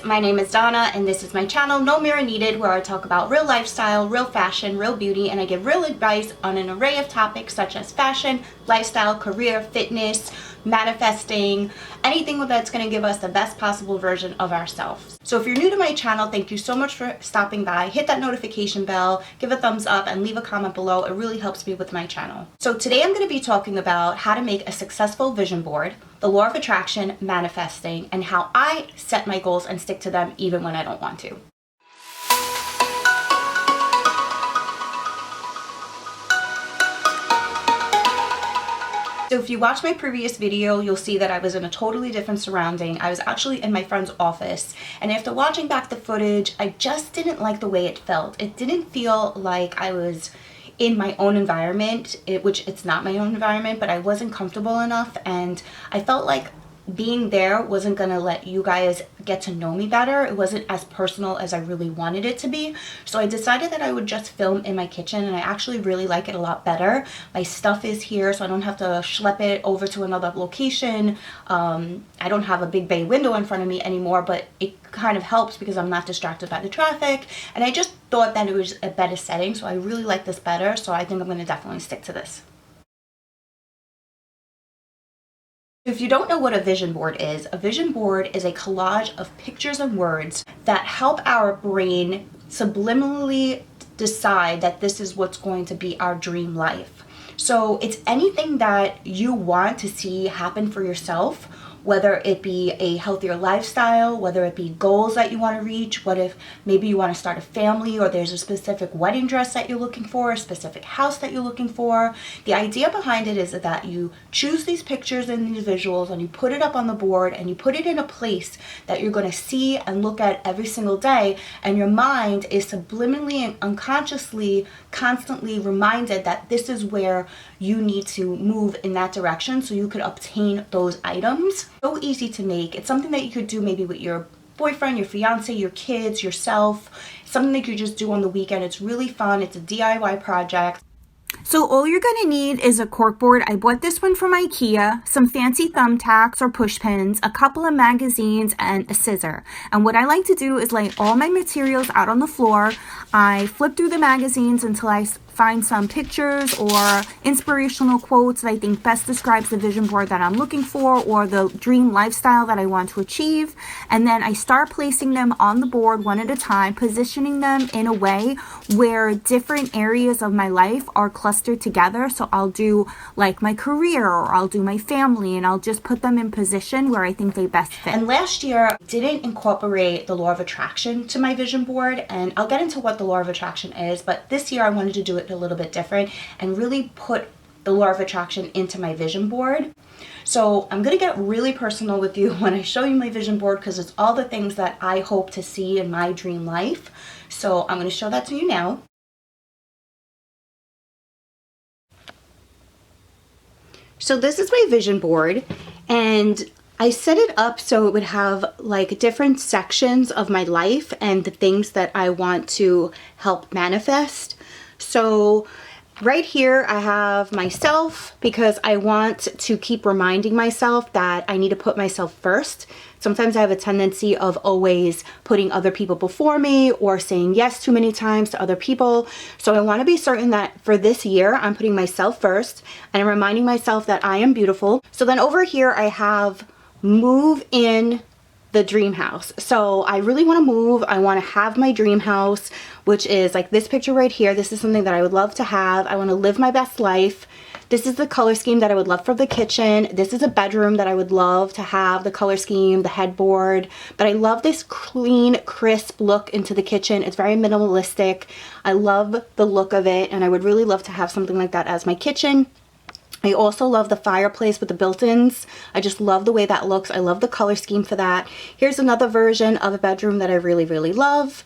my name is Donna and this is my channel No Mirror Needed, where I talk about real lifestyle, real fashion, real beauty, and I give real advice on an array of topics such as fashion, lifestyle, career, fitness, manifesting, anything that's going to give us the best possible version of ourselves. So if you're new to my channel, thank you so much for stopping by. Hit that notification bell, give a thumbs up, and leave a comment below. It really helps me with my channel. So today I'm going to be talking about how to make a successful vision board, the law of attraction, manifesting, and how I set my goals and stick to them even when I don't want to. So if you watch my previous video, you'll see that I was in a totally different surrounding. I was actually in my friend's office, and after watching back the footage, I just didn't like the way it felt. It didn't feel like I was in my own environment, which it's not my own environment, but I wasn't comfortable enough, and I felt like being there wasn't gonna let you guys get to know me better. It wasn't as personal as I really wanted it to be. So I decided that I would just film in my kitchen, and I actually really like it a lot better. My stuff is here, so I don't have to schlep it over to another location. I don't have a big bay window in front of me anymore, but it kind of helps because I'm not distracted by the traffic, and I just thought that it was a better setting, so I really like this better, so I think I'm gonna definitely stick to this. If you don't know what a vision board is a collage of pictures and words that help our brain subliminally decide that this is what's going to be our dream life. So it's anything that you want to see happen for yourself, whether it be a healthier lifestyle, whether it be goals that you want to reach, what if maybe you want to start a family, or there's a specific wedding dress that you're looking for, a specific house that you're looking for. The idea behind it is that you choose these pictures and these visuals and you put it up on the board and you put it in a place that you're going to see and look at every single day, and your mind is subliminally and unconsciously constantly reminded that this is where you need to move in that direction so you could obtain those items. So easy to make. It's something that you could do maybe with your boyfriend, your fiance, your kids, yourself. It's something that you just do on the weekend. It's really fun. It's a DIY project. So all you're going to need is a corkboard. I bought this one from IKEA, some fancy thumbtacks or push pins, a couple of magazines, and a scissor. And what I like to do is lay all my materials out on the floor. I flip through the magazines until I find some pictures or inspirational quotes that I think best describes the vision board that I'm looking for or the dream lifestyle that I want to achieve. And then I start placing them on the board one at a time, positioning them in a way where different areas of my life are clustered together. So I'll do like my career, or I'll do my family, and I'll just put them in position where I think they best fit. And last year I didn't incorporate the law of attraction to my vision board, and I'll get into what the law of attraction is, but this year I wanted to do it a little bit different and really put the law of attraction into my vision board. So I'm gonna get really personal with you when I show you my vision board, because it's all the things that I hope to see in my dream life. So I'm gonna show that to you now. So this is my vision board, and I set it up so it would have like different sections of my life and the things that I want to help manifest. So right here I have myself, because I want to keep reminding myself that I need to put myself first. Sometimes I have a tendency of always putting other people before me or saying yes too many times to other people. So I want to be certain that for this year I'm putting myself first and I'm reminding myself that I am beautiful. So then over here I have move in the dream house. So I really want to move. I want to have my dream house, which is like this picture right here. This is something that I would love to have. I want to live my best life. This is the color scheme that I would love for the kitchen. This is a bedroom that I would love to have the color scheme, the headboard. But I love this clean, crisp look into the kitchen. It's very minimalistic. I love the look of it, and I would really love to have something like that as my kitchen. I also love the fireplace with the built-ins. I just love the way that looks. I love the color scheme for that. Here's another version of a bedroom that I really, really love.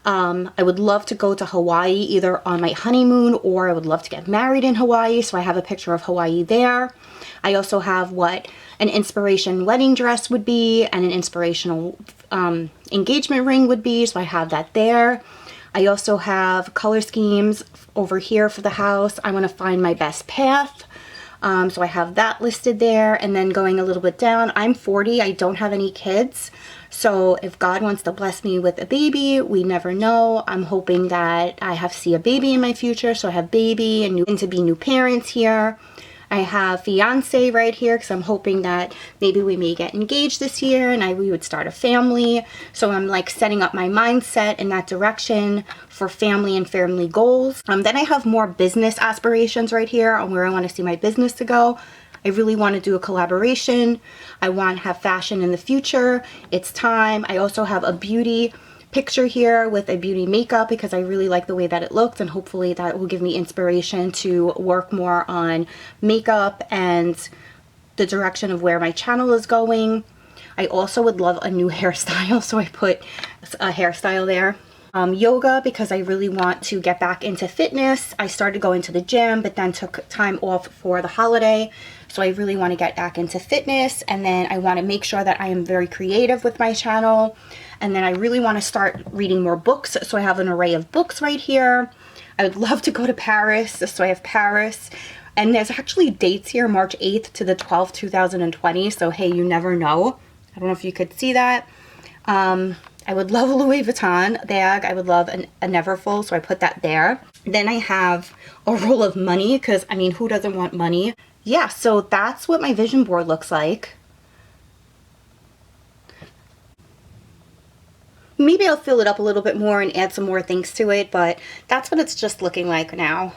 I would love to go to Hawaii either on my honeymoon, or I would love to get married in Hawaii. So I have a picture of Hawaii there. I also have what an inspiration wedding dress would be and an inspirational engagement ring would be. So I have that there. I also have color schemes over here for the house. I want to find my best path. So I have that listed there. And then going a little bit down, I'm 40. I don't have any kids. So if God wants to bless me with a baby, we never know. I'm hoping that I see a baby in my future. So I have baby and to be new parents here. I have fiance right here because I'm hoping that maybe we may get engaged this year and we would start a family. So I'm like setting up my mindset in that direction for family and family goals. Then I have more business aspirations right here on where I want to see my business to go. I really want to do a collaboration. I want to have fashion in the future. It's time. I also have a beauty picture here with a beauty makeup because I really like the way that it looks, and hopefully that will give me inspiration to work more on makeup and the direction of where my channel is going. I also would love a new hairstyle, so I put a hairstyle there. Yoga, because I really want to get back into fitness. I started going to the gym, but then took time off for the holiday. So I really want to get back into fitness. And then I want to make sure that I am very creative with my channel. And then I really want to start reading more books. So I have an array of books right here. I would love to go to Paris. So I have Paris. And there's actually dates here, March 8th to the 12th, 2020. So hey, you never know. I don't know if you could see that. I would love a Louis Vuitton bag. I would love a Neverfull, so I put that there. Then I have a roll of money because, I mean, who doesn't want money? Yeah, so that's what my vision board looks like. Maybe I'll fill it up a little bit more and add some more things to it, but that's what it's just looking like now.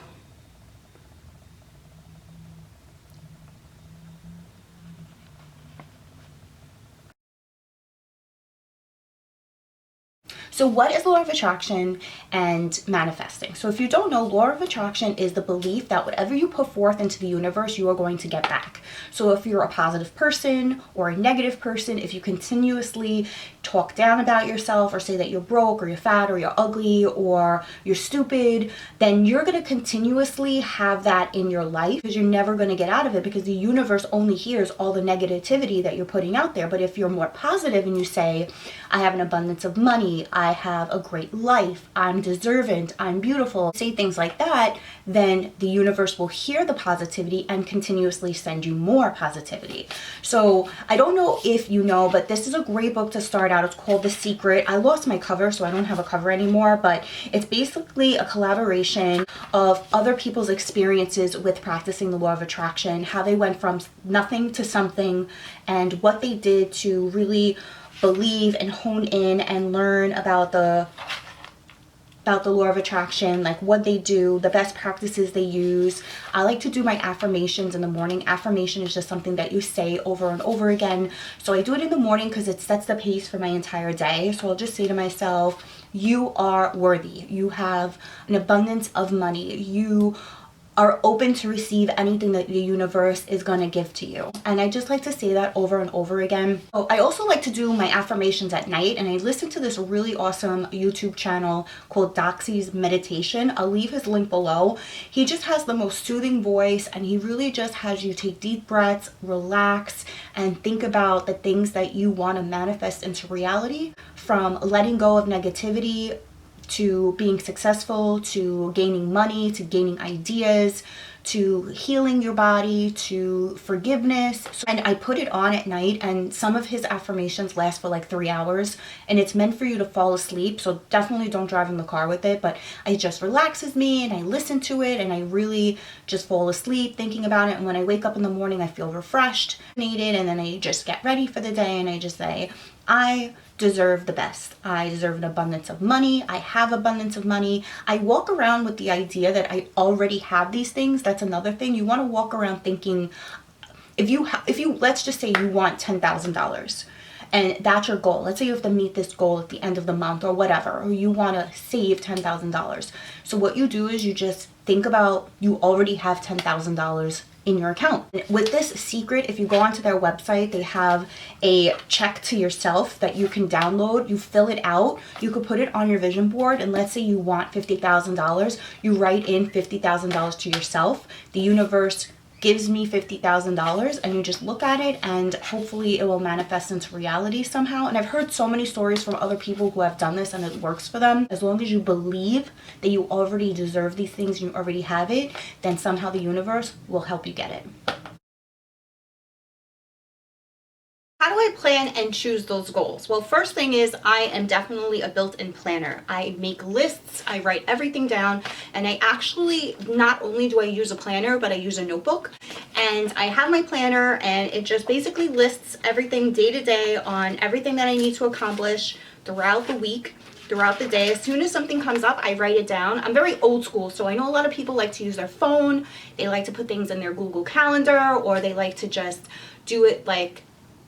So what is law of attraction and manifesting? So if you don't know, law of attraction is the belief that whatever you put forth into the universe, you are going to get back. So if you're a positive person or a negative person, if you continuously talk down about yourself or say that you're broke or you're fat or you're ugly or you're stupid, then you're going to continuously have that in your life because you're never going to get out of it, because the universe only hears all the negativity that you're putting out there. But if you're more positive and you say, I have an abundance of money, I have a great life, I'm deserving, I'm beautiful, say things like that, then the universe will hear the positivity and continuously send you more positivity. So I don't know if you know, but this is a great book to start out. It's called The Secret. I lost my cover, so I don't have a cover anymore, but it's basically a collaboration of other people's experiences with practicing the law of attraction, how they went from nothing to something, and what they did to really believe and hone in and learn about the law of attraction, like what they do, the best practices they use. I like to do my affirmations in the morning. Affirmation is just something that you say over and over again. So I do it in the morning because it sets the pace for my entire day. So I'll just say to myself, you are worthy. You have an abundance of money. You are open to receive anything that the universe is going to give to you. And I just like to say that over and over again. Oh, I also like to do my affirmations at night, and I listen to this really awesome YouTube channel called Doxy's Meditation. I'll leave his link below. He just has the most soothing voice, and he really just has you take deep breaths, relax, and think about the things that you want to manifest into reality, from letting go of negativity to being successful, to gaining money, to gaining ideas, to healing your body, to forgiveness. And I put it on at night, and some of his affirmations last for like 3 hours, and it's meant for you to fall asleep. So definitely don't drive in the car with it, but it just relaxes me and I listen to it and I really just fall asleep thinking about it. And when I wake up in the morning, I feel refreshed, needed, and then I just get ready for the day and I just say, I deserve the best. I deserve an abundance of money. I have abundance of money. I walk around with the idea that I already have these things. That's another thing. You want to walk around thinking, if you let's just say you want $10,000 and that's your goal. Let's say you have to meet this goal at the end of the month or whatever, or you want to save $10,000. So what you do is you just think about, you already have $10,000 in your account. With this secret, if you go onto their website, they have a check to yourself that you can download. You fill it out, you could put it on your vision board, and let's say you want $50,000, you write in $50,000 to yourself. The universe gives me $50,000, and you just look at it and hopefully it will manifest into reality somehow. And I've heard so many stories from other people who have done this and it works for them. As long as you believe that you already deserve these things and you already have it, then somehow the universe will help you get it. How do I plan and choose those goals? Well, first thing is I am definitely a built-in planner. I make lists, I write everything down, and I actually, not only do I use a planner, but I use a notebook. And I have my planner, and it just basically lists everything day to day on everything that I need to accomplish throughout the week, throughout the day. As soon as something comes up, I write it down. I'm very old school, so I know a lot of people like to use their phone. They like to put things in their Google Calendar, or they like to just do it like,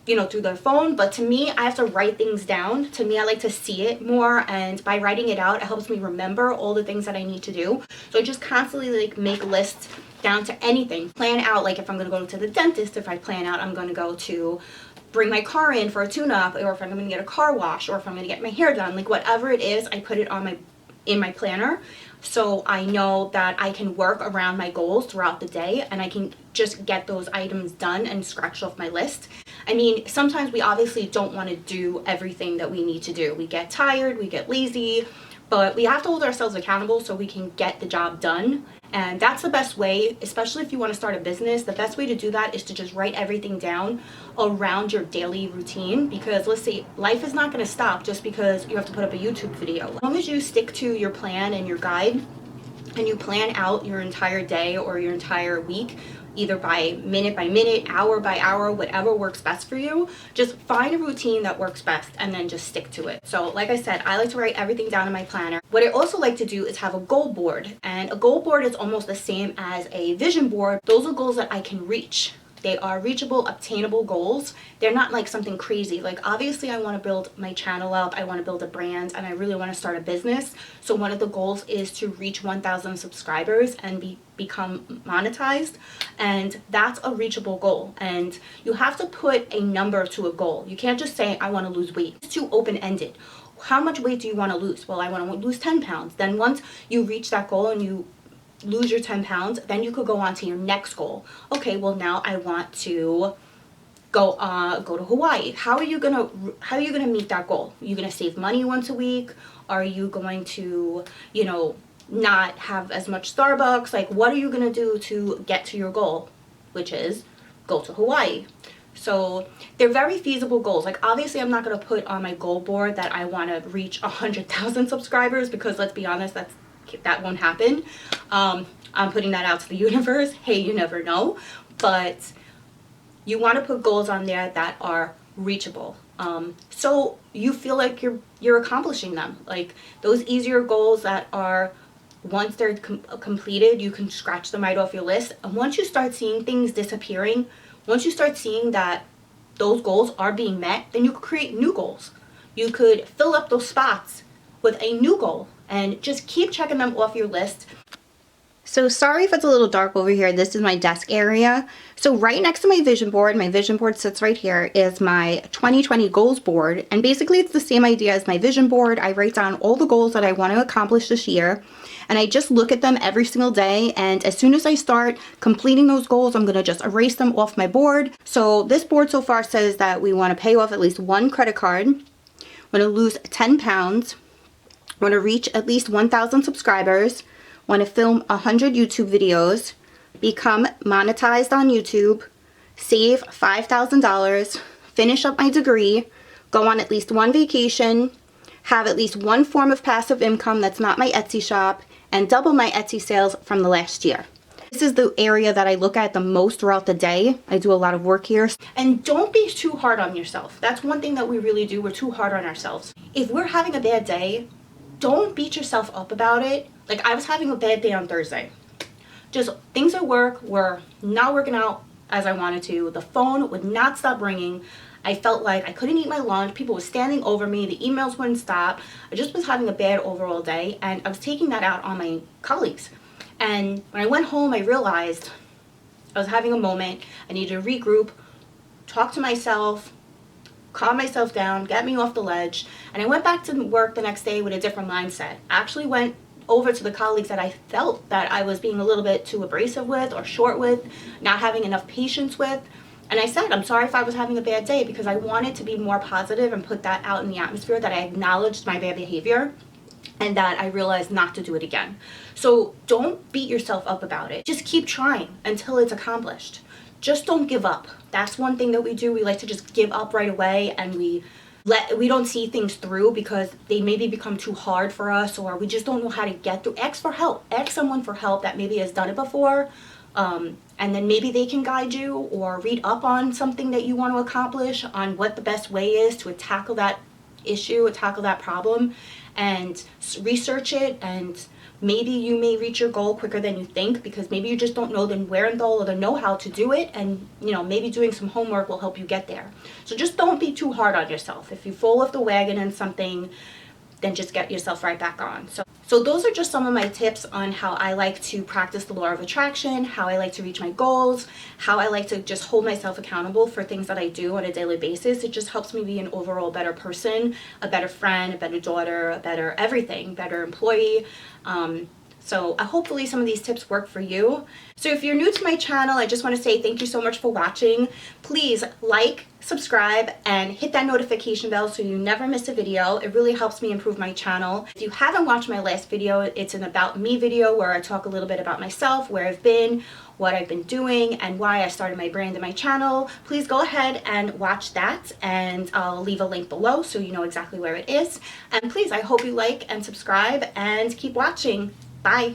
you know, through their phone. But to me, I have to write things down. To me, I like to see it more, and by writing it out, it helps me remember all the things that I need to do. So I just constantly like make lists down to anything. Plan out, like if I'm gonna go to the dentist, if I plan out I'm gonna go to bring my car in for a tune-up, or if I'm gonna get a car wash, or if I'm gonna get my hair done, like whatever it is, I put it on in my planner, so I know that I can work around my goals throughout the day, and I can just get those items done and scratch off my list. I mean, sometimes we obviously don't want to do everything that we need to do. We get tired, we get lazy, but we have to hold ourselves accountable so we can get the job done. And that's the best way, especially if you want to start a business. The best way to do that is to just write everything down around your daily routine, because let's say life is not going to stop just because you have to put up a YouTube video. As long as you stick to your plan and your guide, and you plan out your entire day or your entire week, either by minute, hour by hour, whatever works best for you, just find a routine that works best and then just stick to it. So like I said, I like to write everything down in my planner. What I also like to do is have a goal board, and a goal board is almost the same as a vision board. Those are goals that I can reach. They are reachable, obtainable goals. They're not like something crazy. Like obviously I want to build my channel up, I want to build a brand, and I really want to start a business. So one of the goals is to reach 1,000 subscribers and become monetized. And that's a reachable goal. And you have to put a number to a goal. You can't just say, I want to lose weight. It's too open-ended. How much weight do you want to lose? Well, I want to lose 10 pounds. Then once you reach that goal and you lose your 10 pounds, then you could go on to your next goal. Okay, well now I want to go to Hawaii. How are you gonna meet that goal? Are you gonna save money once a week? Are you going to, you know, not have as much Starbucks? Like, what are you gonna do to get to your goal, which is go to Hawaii? So they're very feasible goals. Like obviously I'm not gonna put on my goal board that I want to reach 100,000 subscribers, because let's be honest, that won't happen. I'm putting that out to the universe. Hey, you never know. But you want to put goals on there that are reachable, so you feel like you're accomplishing them. Like those easier goals that are, once they're completed, you can scratch them right off your list. And once you start seeing things disappearing, once you start seeing that those goals are being met, then you could create new goals. You could fill up those spots with a new goal and just keep checking them off your list. So sorry if it's a little dark over here. This is my desk area. So right next to my vision board sits right here, is my 2020 goals board. And basically it's the same idea as my vision board. I write down all the goals that I want to accomplish this year, and I just look at them every single day. And as soon as I start completing those goals, I'm going to just erase them off my board. So this board so far says that we want to pay off at least one credit card, want to lose 10 pounds, want to reach at least 1,000 subscribers, want to film 100 YouTube videos, become monetized on YouTube, save $5,000, finish up my degree, go on at least one vacation, have at least one form of passive income that's not my Etsy shop, and double my Etsy sales from the last year. This is the area that I look at the most throughout the day. I do a lot of work here. And don't be too hard on yourself. That's one thing that we really do. We're too hard on ourselves. If we're having a bad day, don't beat yourself up about it. Like I was having a bad day on Thursday. Just things at work were not working out as I wanted to. The phone would not stop ringing. I felt like I couldn't eat my lunch. People were standing over me. The emails wouldn't stop. I just was having a bad overall day, and I was taking that out on my colleagues. And when I went home, I realized I was having a moment. I needed to regroup, talk to myself, calm myself down, get me off the ledge. And I went back to work the next day with a different mindset. I actually went over to the colleagues that I felt that I was being a little bit too abrasive with, or short with, not having enough patience with. And I said, I'm sorry if I was having a bad day, because I wanted to be more positive and put that out in the atmosphere, that I acknowledged my bad behavior and that I realized not to do it again. So don't beat yourself up about it. Just keep trying until it's accomplished. just don't give up. That's one thing that we do. We like to just give up right away, and we don't see things through because they maybe become too hard for us, or we just don't know how to get through. Ask for help. Ask someone for help that maybe has done it before, and then maybe they can guide you, or read up on something that you want to accomplish, on what the best way is to tackle that issue, or tackle that problem, and research it. And maybe you may reach your goal quicker than you think, because maybe you just don't know the wherewithal or the know-how to do it, and maybe doing some homework will help you get there. So just don't be too hard on yourself. If you fall off the wagon in something, then just get yourself right back on. So those are just some of my tips on how I like to practice the law of attraction, how I like to reach my goals, how I like to just hold myself accountable for things that I do on a daily basis. It just helps me be an overall better person, a better friend, a better daughter, a better everything, better employee. So hopefully some of these tips work for you. So if you're new to my channel, I just want to say thank you so much for watching. Please like, subscribe, and hit that notification bell so you never miss a video. It really helps me improve my channel. If you haven't watched my last video, it's an About Me video where I talk a little bit about myself, where I've been, what I've been doing, and why I started my brand and my channel. Please go ahead and watch that, and I'll leave a link below so you know exactly where it is. And please, I hope you like and subscribe and keep watching. Bye.